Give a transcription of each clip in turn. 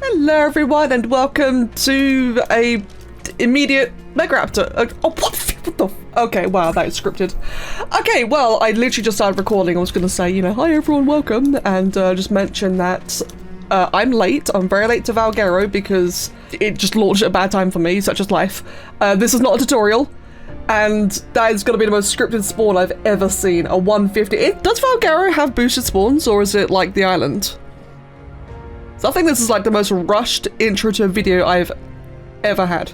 Hello everyone and welcome to a immediate Megaraptor. Oh, what the okay, wow, that is scripted. Okay, well, I literally just started recording. I was gonna say, you know, hi everyone, welcome, and just mention that I'm late. I'm very late to Valgero because it just launched at a bad time for me, such as life. This is not a tutorial, and that is gonna be the most scripted spawn I've ever seen, a 150. Does Valgero have boosted spawns, or is it like the island? So I think this is like the most rushed intro to a video I've ever had.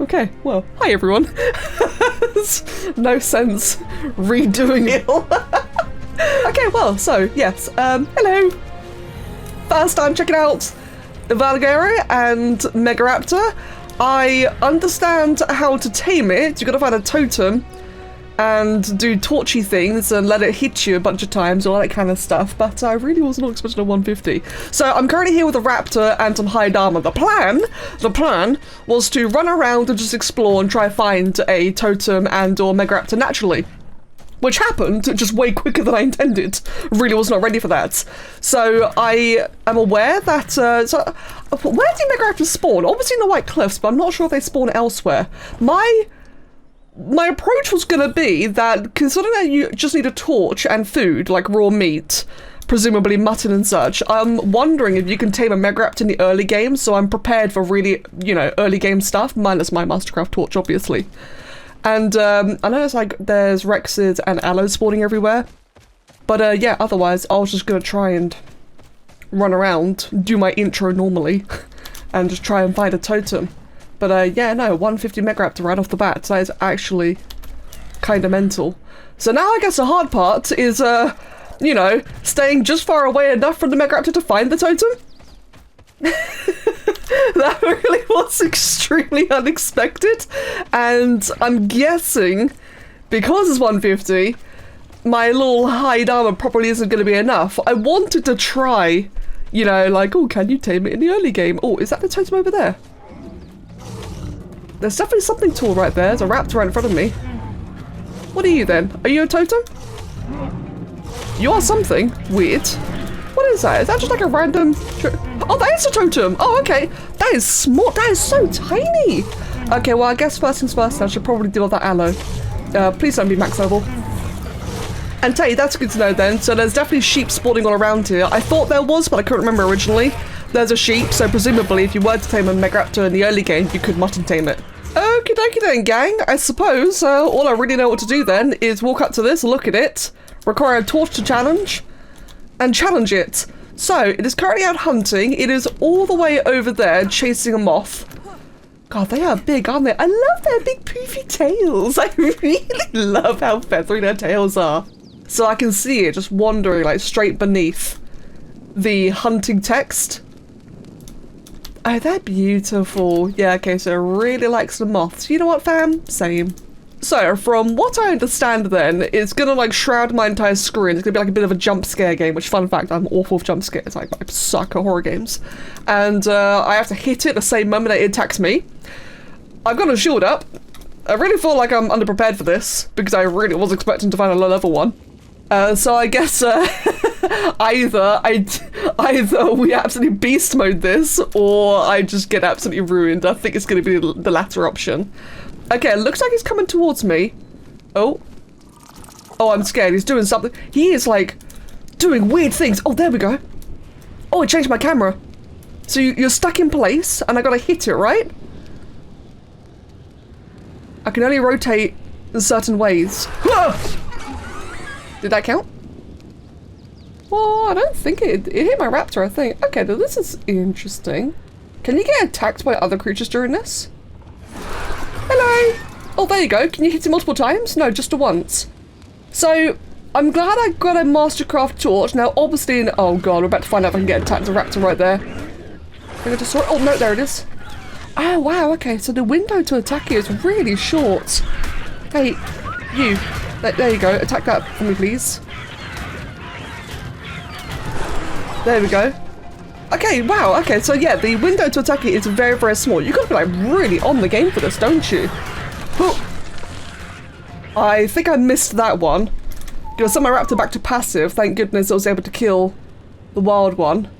Okay, well, hi everyone. No sense redoing it all. Okay, well, so, yes, hello. First time checking out Wildcard and Megaraptor. I understand how to tame it. You've got to find a totem and do torchy things and let it hit you a bunch of times, all that kind of stuff, but I really was not expecting a 150. So I'm currently here with a raptor and some high armor. The plan was to run around and just explore and try to find a totem and or Megaraptor naturally, which happened just way quicker than I intended. Really was not ready for that. So I am aware that, where do Megaraptors spawn? Obviously in the White Cliffs, but I'm not sure if they spawn elsewhere. My approach was going to be that, considering that you just need a torch and food, like raw meat, presumably mutton and such, I'm wondering if you can tame a Megaraptor in the early game, so I'm prepared for really, you know, early game stuff, minus my Mastercraft torch, obviously. And I know it's like there's Rexes and Aloes spawning everywhere, but yeah, otherwise I was just going to try and run around, do my intro normally, and just try and find a totem. But yeah, no, 150 Megaraptor right off the bat. That is actually kind of mental. So now I guess the hard part is, you know, staying just far away enough from the Megaraptor to find the totem. That really was extremely unexpected. And I'm guessing, because it's 150, my little hide armor probably isn't going to be enough. I wanted to try, you know, like, oh, can you tame it in the early game? Oh, is that the totem over there? There's definitely something tall right there. There's a raptor right in front of me. What are you then? Are you a totem? You are something weird. What is that? Is that just like a random... Oh, that is a totem! Oh, okay. That is small. That is so tiny! Okay, well, I guess first things first, I should probably deal with that aloe. Please don't be max level. And tell you, that's good to know then. So there's definitely sheep spawning all around here. I thought there was, but I couldn't remember originally. There's a sheep, so presumably if you were to tame a Megaraptor in the early game, you could mutton tame it. Okie dokie then, gang. I suppose all I really know what to do then is walk up to this, look at it, require a torch to challenge, and challenge it. So, it is currently out hunting. It is all the way over there, chasing a moth. God, they are big, aren't they? I love their big poofy tails. I really love how feathery their tails are. So I can see it just wandering like straight beneath the hunting text. Oh, they're beautiful. Yeah, okay, so it really likes the moths. You know what, fam? Same. So, from what I understand then, it's gonna like shroud my entire screen. It's gonna be like a bit of a jump scare game, which, fun fact, I'm awful with jump scares. I suck at horror games. And I have to hit it the same moment that it attacks me. I've got a shield up. I really feel like I'm underprepared for this, because I really was expecting to find a low level one. So I guess either we absolutely beast mode this, or I just get absolutely ruined. I think it's going to be the latter option. Okay, it looks like he's coming towards me. Oh, I'm scared. He's doing something. He is like doing weird things. Oh, there we go. Oh, it changed my camera. So you're stuck in place, and I gotta hit it, right? I can only rotate in certain ways. Did that count? Well, I don't think it hit my raptor, I think. Okay, now this is interesting. Can you get attacked by other creatures during this? Hello! Oh, there you go. Can you hit it multiple times? No, just once. So, I'm glad I got a Mastercraft torch. Now, obviously, oh god, we're about to find out if I can get attacked as a raptor right there. Oh, no, there it is. Oh, wow, okay. So the window to attack it is really short. Hey, you. There you go. Attack that for me, please. There we go. Okay, wow. Okay, so yeah, the window to attack it is very, very small. You've got to be like really on the game for this, don't you? I think I missed that one. You know, sent my raptor back to passive. Thank goodness I was able to kill the wild one.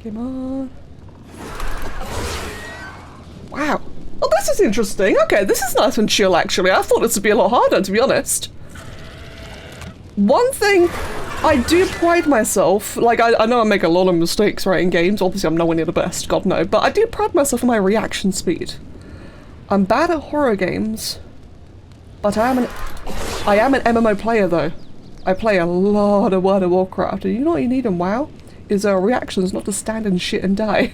Come on. Wow. Oh, this is interesting. Okay, this is nice and chill, actually. I thought this would be a lot harder, to be honest. One thing I do pride myself, like, I know I make a lot of mistakes writing games. Obviously, I'm nowhere near the best, God no. But I do pride myself on my reaction speed. I'm bad at horror games, but I am an MMO player, though. I play a lot of World of Warcraft, and you know what you need in WoW? Is reactions, not to stand and shit and die.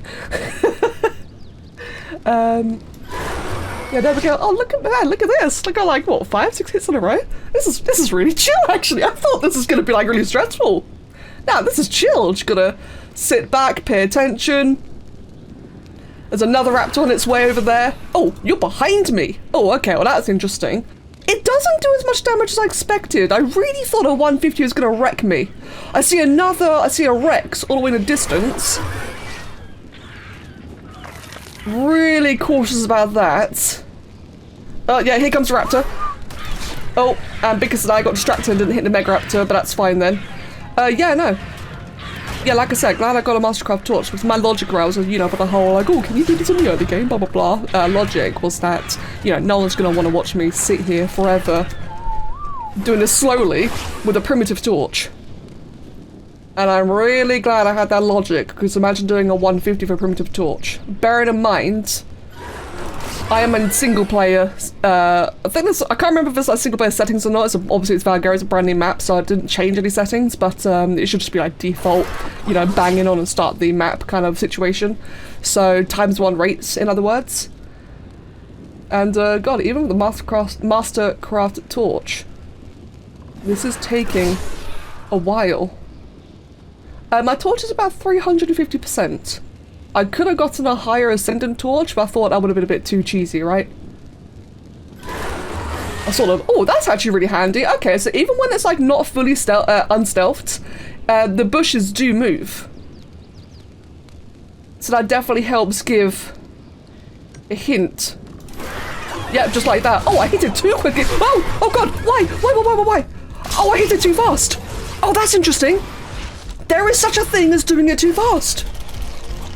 Yeah, there we go. Oh, look at that! Look at this! Look at like what, 5-6 hits in a row? This is really chill, actually. I thought this was gonna be like really stressful. Now this is chill. Just gotta sit back, pay attention. There's another raptor on its way over there. Oh, you're behind me. Oh, okay. Well, that's interesting. It doesn't do as much damage as I expected. I really thought a 150 was gonna wreck me. I see a Rex all the way in the distance. Really cautious about that. Oh yeah, here comes the raptor. Oh, and because I got distracted and didn't hit the Megaraptor, but that's fine then. Yeah, no. Yeah, like I said, glad I got a Mastercraft torch, because my logic was, you know, for the whole, like, oh, can you do this in the early game, blah, blah, blah, logic was that, you know, no one's gonna want to watch me sit here forever doing this slowly with a primitive torch. And I'm really glad I had that logic, because imagine doing a 150 for a primitive torch. Bearing in mind, I am in single player, I can't remember if it's like single player settings or not. Obviously it's Valkyrie, it's a brand new map, so I didn't change any settings, but it should just be like default, you know, bang in on and start the map kind of situation. So ×1 rates, in other words. And god, even with the Mastercraft torch, this is taking a while. My torch is about 350%. I could have gotten a higher Ascendant torch, but I thought that would have been a bit too cheesy, right? I sort of, oh, that's actually really handy. Okay, so even when it's like not fully unstealthed, the bushes do move. So that definitely helps give a hint. Yeah, just like that. Oh, I hit it too quickly. Oh, oh god, why? Why? Oh, I hit it too fast. Oh, that's interesting. There is such a thing as doing it too fast.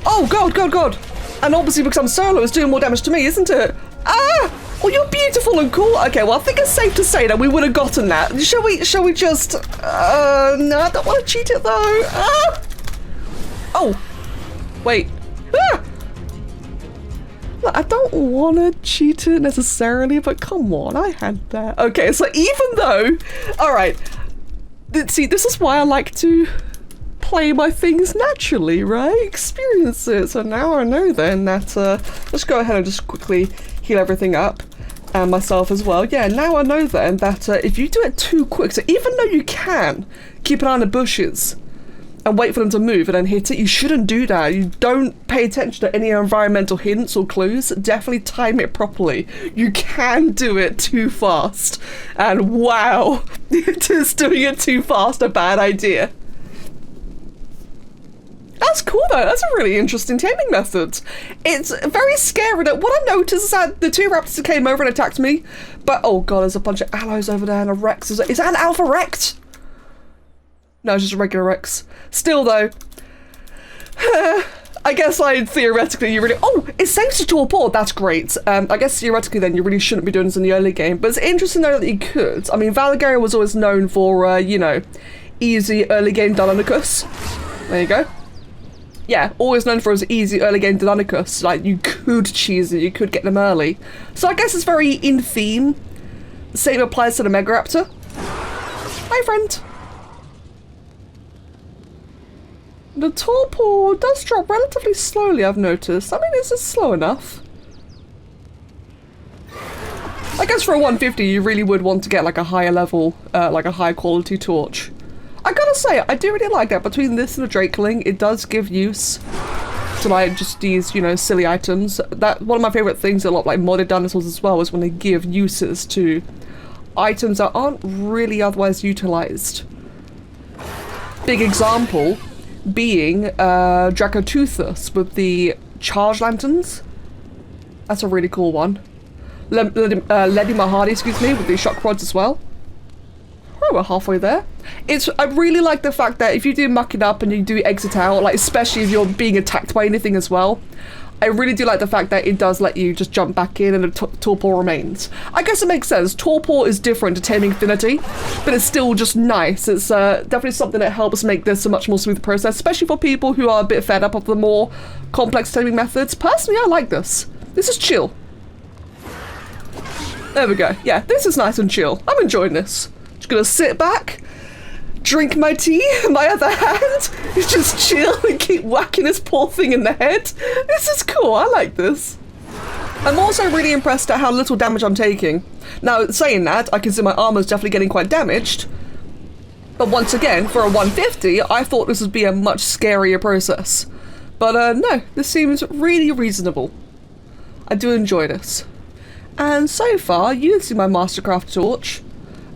Oh god. And obviously because I'm solo, it's doing more damage to me, isn't it? Ah! Oh, you're beautiful and cool. Okay, well, I think it's safe to say that we would have gotten that. Shall we just... no, I don't want to cheat it, though. Ah! Oh. Wait. Ah! Look, I don't want to cheat it necessarily, but come on, I had that. Okay, so even though... Alright. See, this is why I like to play my things naturally, right? Experience it. So now I know then that, let's go ahead and just quickly heal everything up. And myself as well. Yeah, now I know then that if you do it too quick, so even though you can keep an eye on the bushes and wait for them to move and then hit it, you shouldn't do that. You don't pay attention to any environmental hints or clues. Definitely time it properly. You can do it too fast. And wow, just doing it too fast, a bad idea. That's cool though, that's a really interesting taming method. It's very scary. What I noticed is that the two raptors came over and attacked me, but oh god, there's a bunch of allos over there and a Rex. Is that an Alpha Rex? No, it's just a regular Rex. Still though, I guess theoretically you really, oh, it saves you to a board, that's great. I guess theoretically then you really shouldn't be doing this in the early game, but it's interesting though that you could. I mean, Valkyrie was always known for, you know, easy early game Deinonychus. There you go. Yeah, always known for his easy early game Deinonychus. Like, you could cheese it, you could get them early. So I guess it's very in theme. Same applies to the Megaraptor. Hi, friend. The torpor does drop relatively slowly, I've noticed. I mean, is it slow enough? I guess for a 150, you really would want to get like a higher level, like a higher quality torch. I gotta say, I do really like that. Between this and the Drakeling, it does give use to like just these, you know, silly items. That one of my favorite things, a lot like modded dinosaurs as well, is when they give uses to items that aren't really otherwise utilized. Big example being Dracoteuthus with the charge lanterns. That's a really cool one. Lady Mahadi, excuse me, with the shock rods as well. Oh, we're halfway there. I really like the fact that if you do muck it up and you do exit out, like especially if you're being attacked by anything as well, I really do like the fact that it does let you just jump back in and the torpor remains. I guess it makes sense. Torpor is different to Taming Infinity, but it's still just nice. It's definitely something that helps make this a much more smooth process, especially for people who are a bit fed up of the more complex taming methods. Personally, I like this. This is chill. There we go. Yeah, this is nice and chill. I'm enjoying this. Just gonna sit back, drink my tea, my other hand is just chill and keep whacking this poor thing in the head. This is cool, I like this. I'm also really impressed at how little damage I'm taking. Now, saying that, I can see my armor's definitely getting quite damaged. But once again, for a 150, I thought this would be a much scarier process. But no, this seems really reasonable. I do enjoy this. And so far, using my Mastercraft torch,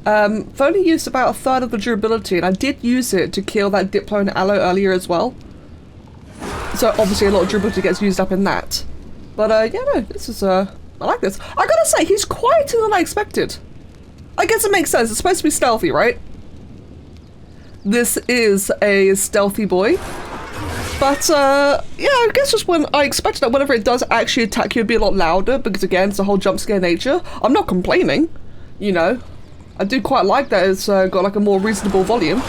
I've only used about a third of the durability, and I did use it to kill that Diplo and Aloe earlier as well. So obviously a lot of durability gets used up in that. But yeah, no, this is, I like this. I gotta say, he's quieter than I expected. I guess it makes sense, it's supposed to be stealthy, right? This is a stealthy boy. But, yeah, I guess just when I expected that whenever it does actually attack you, it'd be a lot louder, because again, it's the whole jump scare nature. I'm not complaining, you know. I do quite like that it's got like a more reasonable volume.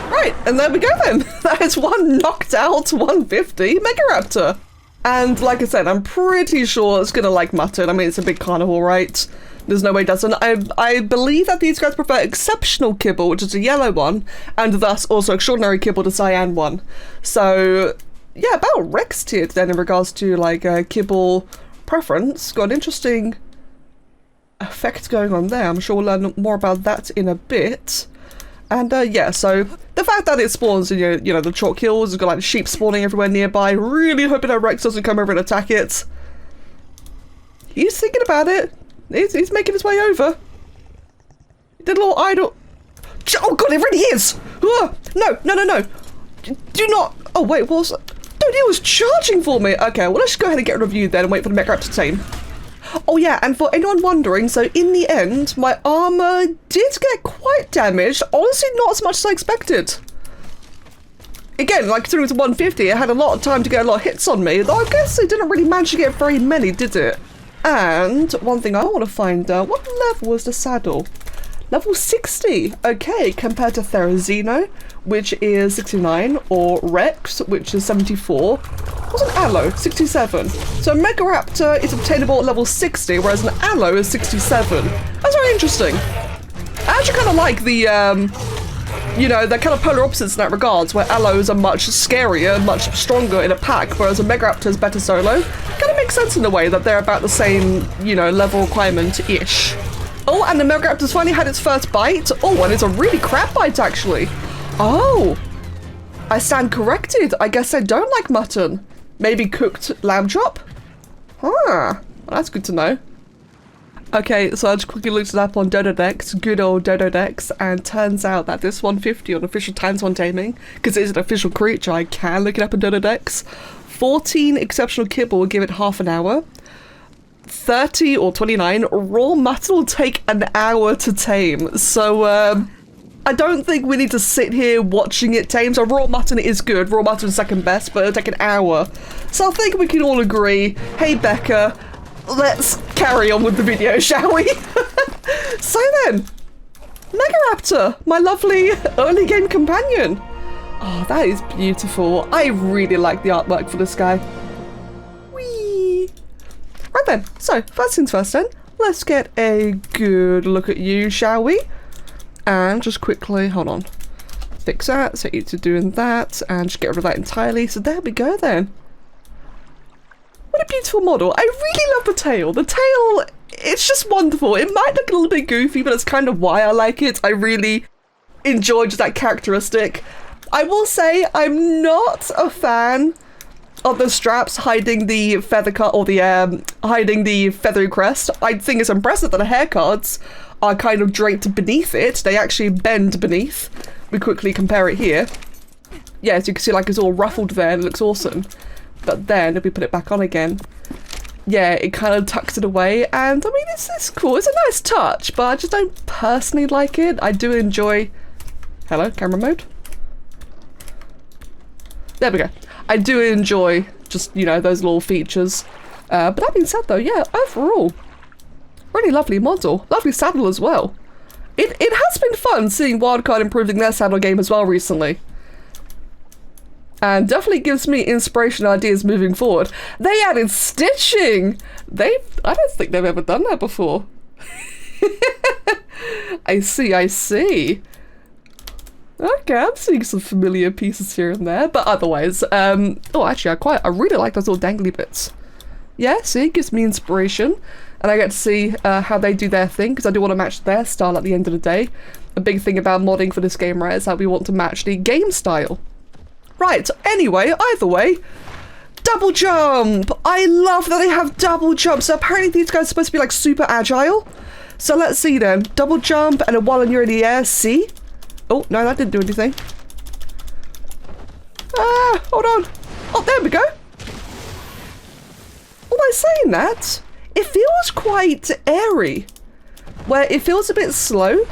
Right, and there we go then. That is one knocked out 150 Megaraptor. And like I said, I'm pretty sure it's gonna like mutton. I mean, it's a big carnivore, right? There's no way it doesn't. I believe that these guys prefer exceptional kibble, which is a yellow one, and thus also extraordinary kibble, the cyan one. So yeah, about Rex tiered then in regards to like kibble preference. Got an interesting effect going on there. I'm sure we'll learn more about that in a bit. And yeah, so the fact that it spawns in your, you know, the chalk hills, has got like sheep spawning everywhere nearby. Really hoping that Rex doesn't come over and attack it. He's thinking about it. He's making his way over. He did a little idle. Oh god, it really is! No. Do not. Oh wait, what was that? Dude, he was charging for me. Okay, well let's just go ahead and get rid of you then and wait for the Megaraptor to tame. Oh yeah, and for anyone wondering, so in the end, my armor did get quite damaged. Honestly, not as much as I expected. Again, like considering it was 150, it had a lot of time to get a lot of hits on me, though I guess it didn't really manage to get very many, did it? And one thing I want to find out, what level was the saddle? Level 60, okay, compared to Therizino, which is 69, or Rex, which is 74. What's an Aloe? 67. So Megaraptor is obtainable at level 60, whereas an Aloe is 67. That's very interesting. I actually kind of like the, you know, they're kind of polar opposites in that regards, where Aloes are much scarier, much stronger in a pack, whereas a Megaraptor is better solo. Kind of makes sense in a way that they're about the same, you know, level requirement-ish. Oh, and the Megaraptor's finally had its first bite. Oh, and it's a really crap bite, actually. Oh, I stand corrected. I guess I don't like mutton. Maybe cooked lamb chop? Huh, well, that's good to know. Okay, so I just quickly looked it up on Dododex, good old Dododex, and turns out that this 150 on official times one taming, because it is an official creature, I can look it up on Dododex. 14 exceptional kibble will give it half an hour. 30 or 29 raw mutton will take an hour to tame. So I don't think we need to sit here watching it tame. So raw mutton is good. Raw mutton is second best, but it'll take an hour. So I think we can all agree, hey Becca, let's carry on with the video, shall we? So then, Megaraptor, my lovely early game companion. Oh, that is beautiful. I really like the artwork for this guy. Whee! Right then, so first things first then, let's get a good look at you, shall we? And just quickly, hold on, fix that, so you're doing that, and just get rid of that entirely. So there we go then. What a beautiful model. I really love the tail. The tail, it's just wonderful. It might look a little bit goofy, but it's kind of why I like it. I really enjoy just that characteristic. I will say I'm not a fan of the straps hiding the feather cut or the hiding the feathery crest. I think it's impressive that the hair cards are kind of draped beneath it. They actually bend beneath. We quickly compare it here. Yeah, as you can see, like it's all ruffled there and it looks awesome. But then if we put it back on again, yeah, it kind of tucks it away, and I mean, it's cool. It's a nice touch, but I just don't personally like it. I do enjoy... Hello, camera mode? There we go. I do enjoy just, you know, those little features. But that being said though, yeah, overall, really lovely model. Lovely saddle as well. It has been fun seeing Wildcard improving their saddle game as well recently. And definitely gives me inspiration and ideas moving forward. They added stitching! I don't think they've ever done that before. I see. Okay, I'm seeing some familiar pieces here and there, but otherwise, oh, actually, I really like those little dangly bits. Yeah, see, it gives me inspiration, and I get to see how they do their thing, because I do want to match their style at the end of the day. A big thing about modding for this game, right, is that we want to match the game style. Right, anyway, either way, double jump! I love that they have double jump, so apparently these guys are supposed to be, like, super agile. So let's see then, double jump, and then while you're in the air, see? Oh, no, that didn't do anything. Ah, hold on. Oh, there we go. Although saying that, it feels quite airy. Where it feels a bit slow.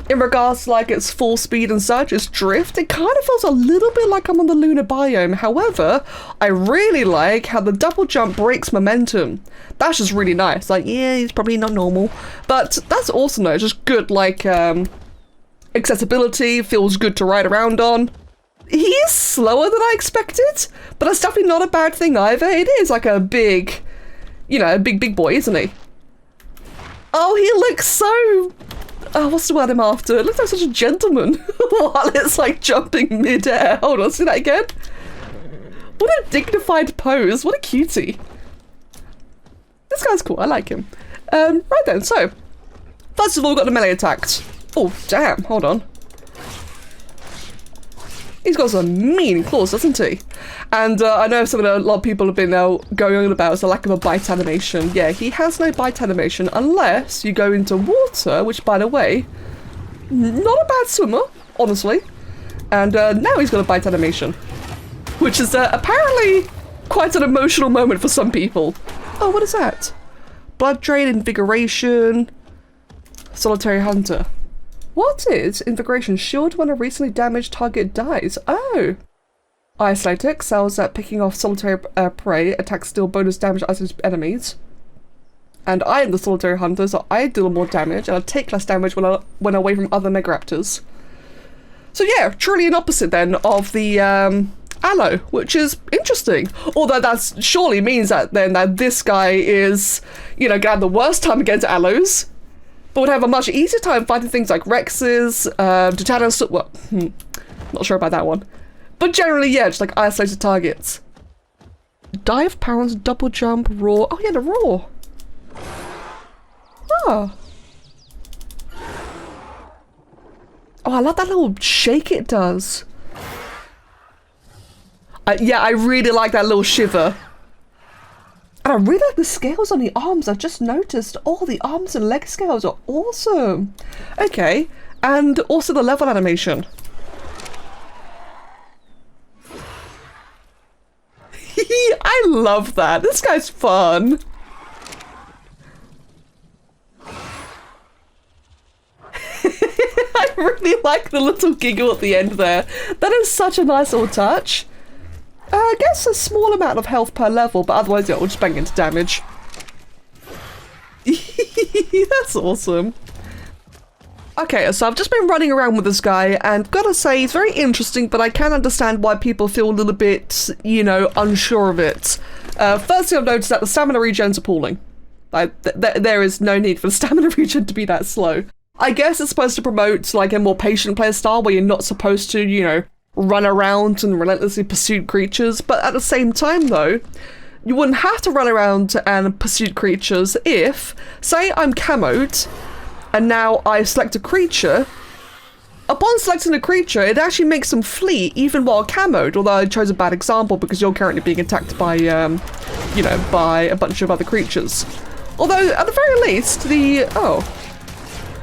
In regards to like its full speed and such, its drift, it kind of feels a little bit like I'm on the lunar biome. However, I really like how the double jump breaks momentum. That's just really nice. Like, yeah, it's probably not normal. But that's awesome though. It's just good, like, accessibility, feels good to ride around on. He is slower than I expected, but that's definitely not a bad thing either. It is like a big, you know, a big boy, isn't he? Oh, he looks so... Oh, what's the word I'm after? It looks like such a gentleman while it's like jumping mid-air. Hold on, see that again? What a dignified pose. What a cutie. This guy's cool. I like him. Right then, so first of all, we've got the melee attacks. Oh, damn. Hold on. He's got some mean claws, doesn't he? And I know a lot of people have been going on about the lack of a bite animation. Yeah, he has no bite animation unless you go into water, which, by the way, not a bad swimmer, honestly. And now he's got a bite animation, which is apparently quite an emotional moment for some people. Oh, what is that? Blood drain, invigoration, solitary hunter. What is invigoration? Shield when a recently damaged target dies. Oh. Isolate excels at picking off solitary prey. Attacks deal bonus damage to isolated enemies. And I am the solitary hunter, so I deal more damage and I take less damage when away from other Megaraptors. So yeah, truly an opposite then of the Aloe, which is interesting. Although that surely means that then that this guy is, you know, gonna have the worst time against Aloes, but would have a much easier time fighting things like Rexes, Titanos, well, not sure about that one. But generally, yeah, just like isolated targets. Dive, pounce, double jump, roar. Oh yeah, the roar. Oh. Oh, I love that little shake it does. Yeah, I really like that little shiver. And I really like the scales on the arms. I've just noticed all the arms and leg scales are awesome. Okay, and also the level animation. I love that. This guy's fun. I really like the little giggle at the end there. That is such a nice little touch. I guess a small amount of health per level, but otherwise it will just bang into damage. That's awesome. Okay, so I've just been running around with this guy, and gotta say, he's very interesting, but I can understand why people feel a little bit, you know, unsure of it. Firstly, I've noticed that the stamina regen's appalling. There is no need for the stamina regen to be that slow. I guess it's supposed to promote, like, a more patient player style, where you're not supposed to, you know, run around and relentlessly pursue creatures, but at the same time, though, you wouldn't have to run around and pursue creatures if, say I'm camoed, and now I select a creature. Upon selecting a creature, it actually makes them flee even while camoed, although I chose a bad example because you're currently being attacked by, you know, by a bunch of other creatures. Although, at the very least, oh.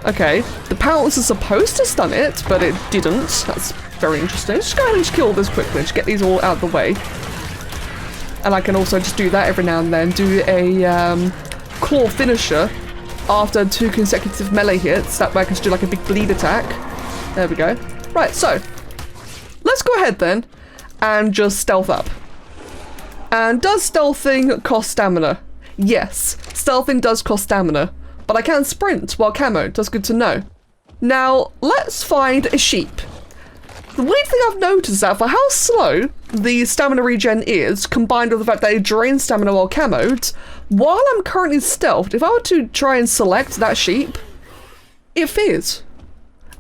Okay, the pounce is supposed to stun it, but it didn't. That's very interesting. Let's just go ahead and just kill this quickly, just get these all out of the way. And I can also just do that every now and then. Do a claw finisher after 2 consecutive melee hits. That way I can just do like a big bleed attack. There we go. Right, so let's go ahead then and just stealth up. And does stealthing cost stamina? Yes, stealthing does cost stamina, but I can sprint while camo. That's good to know. Now, let's find a sheep. The weird thing I've noticed is that for how slow the stamina regen is, combined with the fact that it drains stamina while camoed, while I'm currently stealthed, if I were to try and select that sheep, it fears.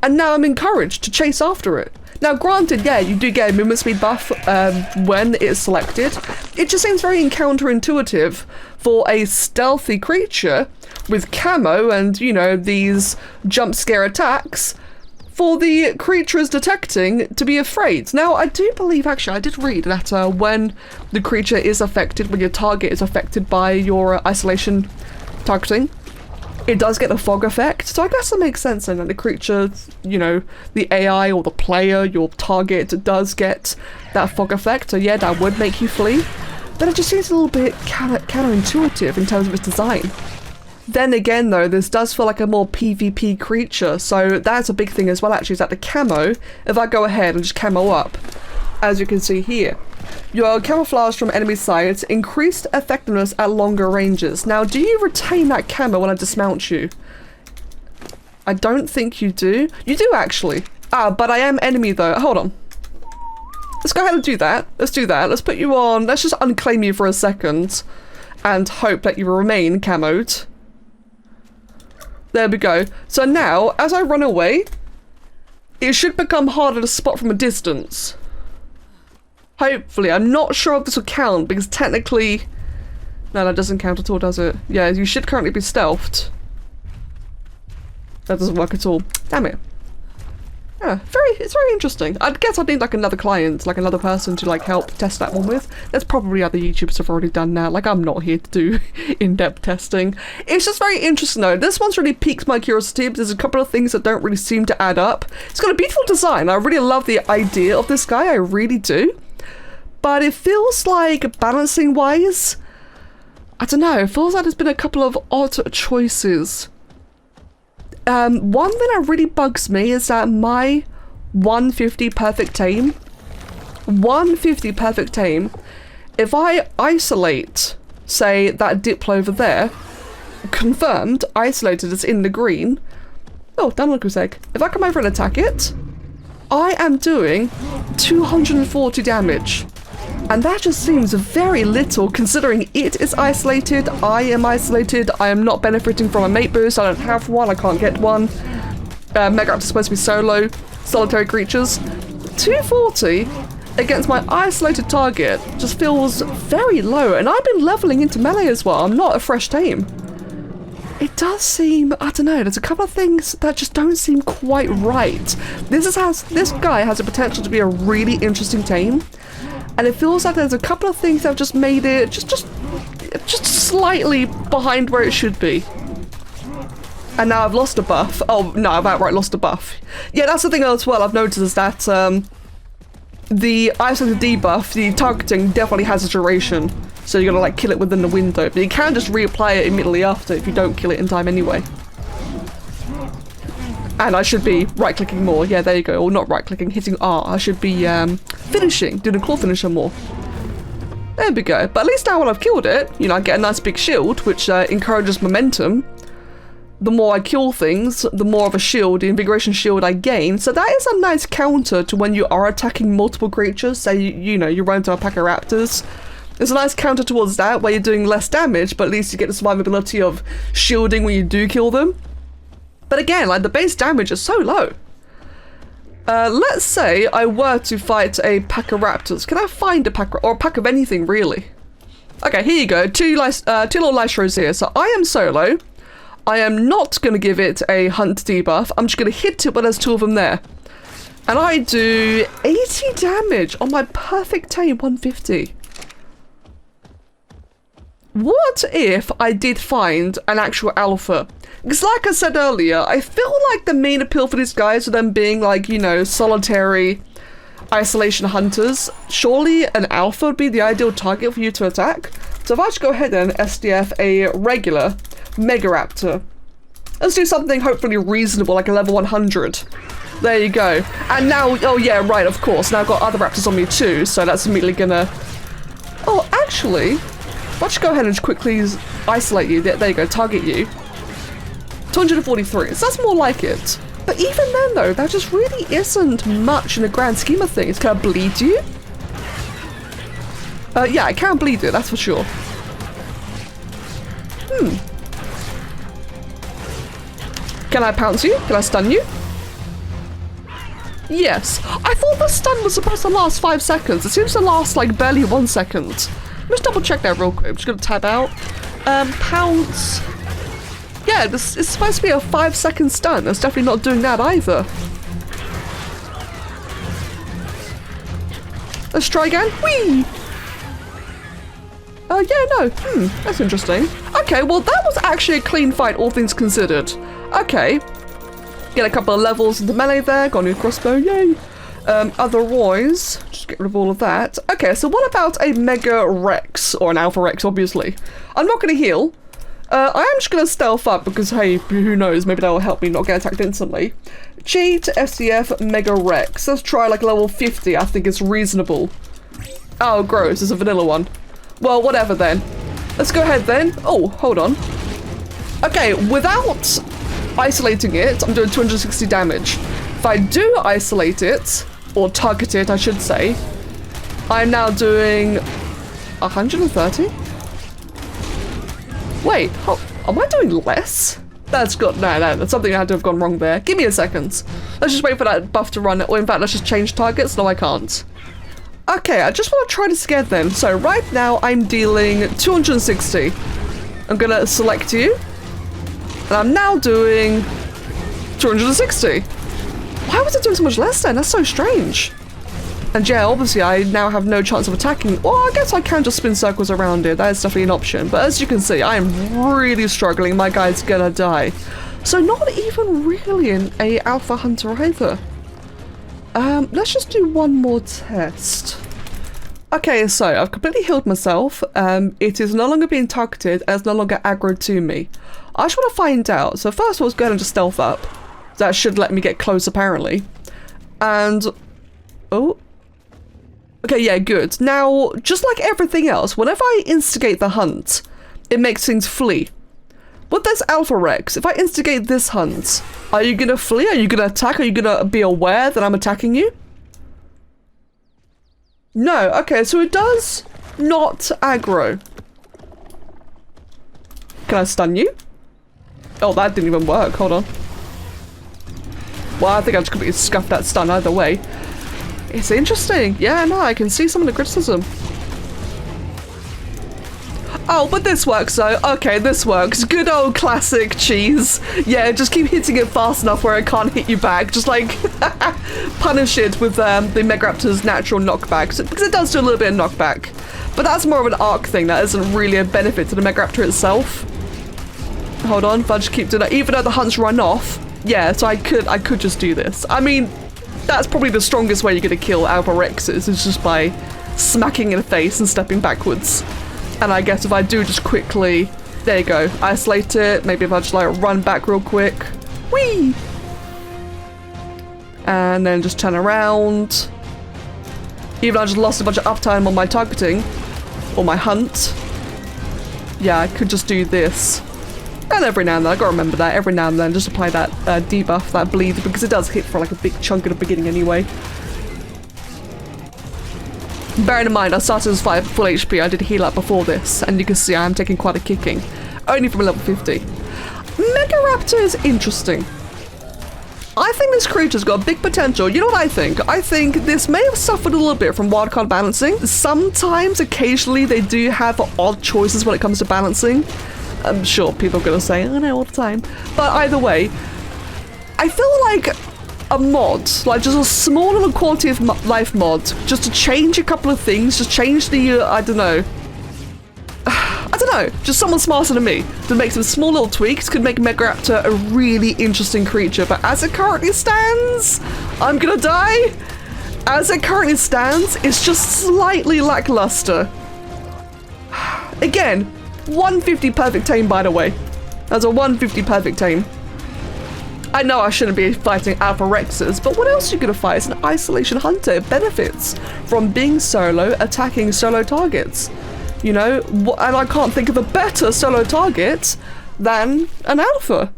And now I'm encouraged to chase after it. Now granted, yeah, you do get a movement speed buff when it's selected. It just seems very counterintuitive for a stealthy creature with camo and, you know, these jump scare attacks for the creatures detecting to be afraid. Now, I do believe, actually, I did read that when the creature is affected, when your target is affected by your isolation targeting, it does get a fog effect. So I guess that makes sense then, that the creature, you know, the AI or the player, your target, does get that fog effect. So yeah, that would make you flee. But it just seems a little bit counterintuitive in terms of its design. Then again though, this does feel like a more PvP creature, so that's a big thing as well actually, is that the camo, if I go ahead and just camo up, as you can see here, your camouflage from enemy sight, increased effectiveness at longer ranges. Now, do you retain that camo when I dismount you? I don't think you do. You do actually. Ah, but I am enemy though. Hold on. Let's go ahead and do that. Let's do that. Let's put you on, let's just unclaim you for a second and hope that you remain camoed. There we go. So now, as I run away, it should become harder to spot from a distance. Hopefully. I'm not sure if this will count, because technically... No, that doesn't count at all, does it? Yeah, you should currently be stealthed. That doesn't work at all. Damn it. Yeah, it's very interesting. I guess I'd need like another client, like another person to like help test that one with. There's probably other YouTubers have already done that. Like, I'm not here to do in-depth testing. It's just very interesting though. This one's really piqued my curiosity, but there's a couple of things that don't really seem to add up. It's got a beautiful design. I really love the idea of this guy. I really do. But it feels like, balancing wise, I don't know, it feels like there's been a couple of odd choices. One thing that really bugs me is that my 150 perfect tame, 150 perfect tame, if I isolate, say, that Diplo over there, confirmed, isolated, it's in the green, oh, Damocles egg, if I come over and attack it, I am doing 240 damage. And that just seems very little considering it is isolated, I am isolated, I am not benefiting from a mate boost, I don't have one, I can't get one. Megaraptor is supposed to be solo, solitary creatures. 240 against my isolated target just feels very low, and I've been leveling into melee as well, I'm not a fresh tame. It does seem, I don't know, there's a couple of things that just don't seem quite right. This guy has the potential to be a really interesting tame. And it feels like there's a couple of things that have just made it just slightly behind where it should be. And now I've lost a buff. Oh, no, I've outright lost a buff. Yeah, that's the thing as well I've noticed is that the isolated debuff, the targeting definitely has a duration. So you're gonna like kill it within the window. But you can just reapply it immediately after if you don't kill it in time anyway. And I should be right-clicking more. Yeah, there you go. Or not right-clicking, hitting R. I should be finishing, doing a claw finisher more. There we go. But at least now when I've killed it, you know, I get a nice big shield, which encourages momentum. The more I kill things, the more of a shield, the invigoration shield I gain. So that is a nice counter to when you are attacking multiple creatures. Say, you know, you run into a pack of raptors. There's a nice counter towards that, where you're doing less damage, but at least you get the survivability of shielding when you do kill them. But again, like, the base damage is so low. Let's say I were to fight a pack of raptors. Can I find a pack, or a pack of anything, really? Okay, here you go. Two little Lystros here. So I am solo. I am not going to give it a hunt debuff. I'm just going to hit it when there's 2 of them there. And I do 80 damage on my perfect tame 150. What if I did find an actual alpha? Because like I said earlier, I feel like the main appeal for these guys are them being like, you know, solitary, isolation hunters, surely an alpha would be the ideal target for you to attack. So if I just go ahead and SDF a regular Megaraptor, let's do something hopefully reasonable, like a level 100. There you go. And now, oh yeah, right, of course. Now I've got other raptors on me too, so that's immediately gonna... Oh, actually, let's go ahead and just quickly isolate you. There you go, target you. 243, so that's more like it. But even then though, that just really isn't much in the grand scheme of things. Can I bleed you? Yeah, I can bleed you, that's for sure. Can I pounce you? Can I stun you? Yes. I thought the stun was supposed to last 5 seconds. It seems to last like barely 1 second. Let's double check that real quick. I'm just gonna tab out. Pounce. Yeah, this is supposed to be a 5-second stun. It's definitely not doing that either. Let's try again. Whee! Yeah, no. That's interesting. Okay, well that was actually a clean fight, all things considered. Okay. Get a couple of levels into melee there. Got a new crossbow, yay. Otherwise, just get rid of all of that. Okay, so what about a Mega Rex? Or an Alpha Rex, obviously. I'm not going to heal. I am just going to stealth up because, hey, who knows, maybe that will help me not get attacked instantly. G to SDF Mega Rex. Let's try like level 50, I think it's reasonable. Oh, gross, it's a vanilla one. Well, whatever then. Let's go ahead then. Oh, hold on. Okay, without isolating it, I'm doing 260 damage. If I do isolate it, or target it, I should say, I'm now doing 130? Wait, am I doing less? That's good. No, that's something had to have gone wrong there. Give me a second. Let's just wait for that buff to run. Or in fact, let's just change targets. No, I can't. Okay, I just want to try this again then. So right now, I'm dealing 260. I'm going to select you. And I'm now doing 260. Why was it doing so much less then? That's so strange. And yeah, obviously I now have no chance of attacking. Well, I guess I can just spin circles around it. That is definitely an option. But as you can see, I am really struggling. My guy's gonna die. So not even really a alpha hunter either. Let's just do one more test. Okay, so I've completely healed myself. It is no longer being targeted and it's no longer aggroed to me. I just want to find out. So first I was going to just stealth up. That should let me get close apparently. And, oh. Okay, yeah, good. Now, just like everything else, whenever I instigate the hunt, it makes things flee. With this Alpha Rex, if I instigate this hunt, are you gonna flee? Are you gonna attack? Are you gonna be aware that I'm attacking you? No, okay, so it does not aggro. Can I stun you? Oh, that didn't even work. Hold on. Well, I think I just completely scuffed that stun either way. It's interesting. Yeah, no, I can see some of the criticism. Oh, but this works though. Okay, this works. Good old classic cheese. Yeah, just keep hitting it fast enough where it can't hit you back. Just like punish it with the Megaraptor's natural knockback. Because it does do a little bit of knockback. But that's more of an ARK thing. That isn't really a benefit to the Megaraptor itself. Hold on, if I just keep doing that. Even though the hunts run off. Yeah, so I could just do this. I mean, that's probably the strongest way you're going to kill Alpha Rexes, is just by smacking in the face and stepping backwards. And I guess if I do just quickly, there you go, isolate it, maybe if I just like run back real quick, whee! And then just turn around. Even I just lost a bunch of uptime on my targeting, or my hunt. Yeah, I could just do this. And every now and then, I gotta remember that, every now and then just apply that debuff, that bleed, because it does hit for like a big chunk at the beginning anyway. Bearing in mind, I started as 5 full HP, I did heal up before this, and you can see I am taking quite a kicking. Only from level 50. Megaraptor is interesting. I think this creature's got big potential. You know what I think? I think this may have suffered a little bit from wildcard balancing. Sometimes, occasionally, they do have odd choices when it comes to balancing. I'm sure people are going to say, oh no, all the time. But either way, I feel like a mod, like just a small little quality of life mod, just to change a couple of things, just change the, I don't know, just someone smarter than me to make some small little tweaks could make Megaraptor a really interesting creature. But as it currently stands, I'm gonna die. As it currently stands, it's just slightly lackluster. Again, 150 perfect tame, by the way. That's a 150 perfect tame. I know I shouldn't be fighting Alpha Rexes, but what else are you gonna fight? It's an isolation hunter. It benefits from being solo, attacking solo targets. You know, and I can't think of a better solo target than an Alpha.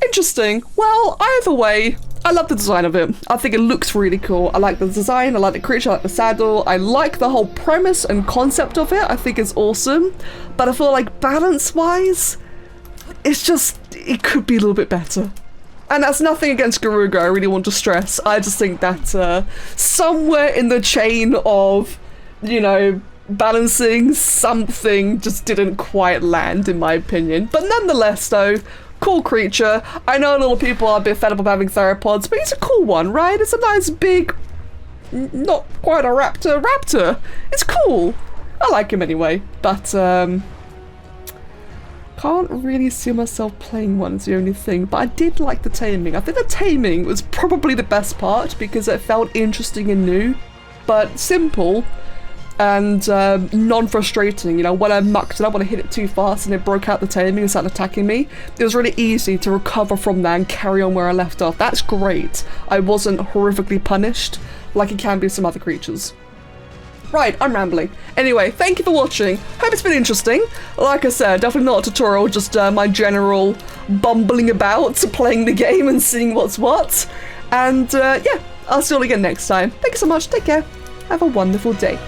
Interesting. Well, either way, I love the design of it. I think it looks really cool. I like the design, I like the creature, I like the saddle, I like the whole premise and concept of it. I think it's awesome, but I feel like balance-wise, it's just, it could be a little bit better. And that's nothing against Garuga, I really want to stress. I just think that somewhere in the chain of, you know, balancing, something just didn't quite land, in my opinion. But nonetheless, though, cool creature. I know a lot of people are a bit fed up of having theropods, but he's a cool one, right? It's a nice big, not quite a raptor. It's cool. I like him anyway, but can't really see myself playing one, is the only thing. But I did like the taming. I think the taming was probably the best part because it felt interesting and new, but simple and non-frustrating. You know, when I mucked it up, when I hit it too fast and it broke out the taming and started attacking me, it was really easy to recover from that and carry on where I left off. That's great. I wasn't horrifically punished like it can be some other creatures. Right, I'm rambling. Anyway, thank you for watching. Hope it's been interesting. Like I said, definitely not a tutorial, just my general bumbling about, playing the game and seeing what's what. And yeah, I'll see you all again next time. Thank you so much. Take care. Have a wonderful day.